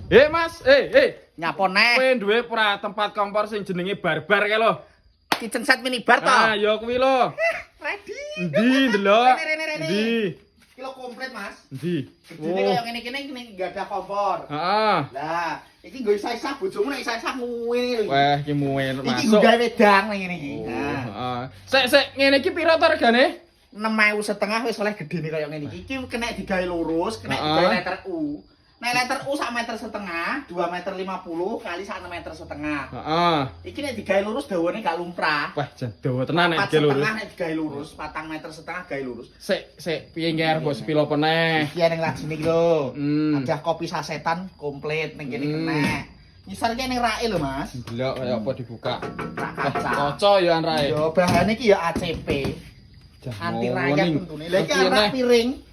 Mas, Nyapa neh? kowe duwe ora tempat kompor sing jenenge barbar kae lho. Kitchen set minibar to. Ah, ya kuwi lho. Ready. Endi ndelok? Rene. Endi? Kilo komplit, Mas. Endi? Gedene kaya ngene-kene enggak ada kompor. Heeh. Lah, iki nggo isa-isa bojomu nek isa-isa ngene lho. Wah, iki muwen Iki masuk. gawe wedang ning ngene iki. Oh, Nah, heeh. Sik, ngene iki pira to regane? 6.500 wis oleh gedene kaya ngene iki. Iki kena digawe lurus, kena Heeh. digawe letter U. Nek letter U sak meter setengah, 2,50 meter kali sak meter setengah. Heeh. Iki nek digawe lurus dawane gak lumrah. Wah, jan dawa tenan nek 4 iki lho. setengah nek digawe lurus, 4 meter setengah gawe lurus. Sik, piye nggih arep sepilo peneh? Iki ning lajine iki lho. Hmm. Ada kopi sasetan komplit ning kene kena. Nyisar ki ning rae lho, Mas. Delok kaya apa dibuka. Rak kaca. Kaca ya anrae. Yo bahane iki ya ACP. Anti rakyat tentune. Lah iki ana piring.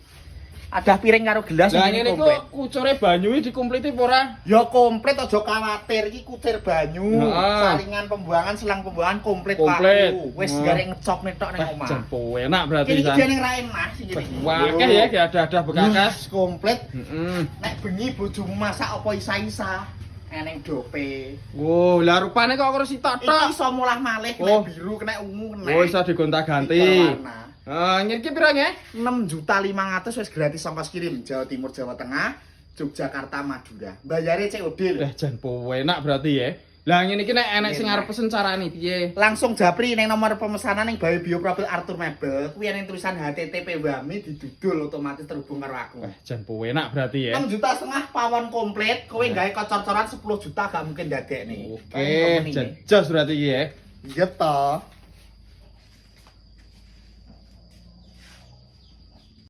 Ada piring karo gelas Lah ini ngene komplit. kok kucure banyu iki dikompliti apa ora? Ya komplit aja khawatir iki kucir banyu, Heeh. saringan pembuangan, selang pembuangan komplit Komplit. Pak. Wis Oh. garek ngecop tok ning omah. Jampo enak berarti Iki San. iki ning rae Mas sing ngene iki. Wah, akeh ya iki ada bekakas. Komplit. Heeh. Nek bengi bojomu masak apa isa-isa eneng dope. Wow, lah rupane kok karo sitok Iki tok. iso mulah malih Oh. kena biru, kena ungu, kena. Oh, iso digonta-ganti. Ngene iki pira nggih? 6.500.000 wis gratis ongkos kirim Jawa Timur, Jawa Tengah, Yogyakarta, Madura. Bayare COD. Jan enak berarti ya. Lah ngene iki nek enek sing arep pesen carane piye? Langsung japri ning nomor pemesanan ning Bae Bio Profil Arthur Mebel. Kuwi ana tulisan HTTP Wami didudul otomatis terhubung karo aku. Jan enak berarti ya. 6,5 juta pawon komplit, kowe gawe kocor-coran 10 juta gak mungkin dadekne. Oke, jan jos berarti iki ya. Iya toh.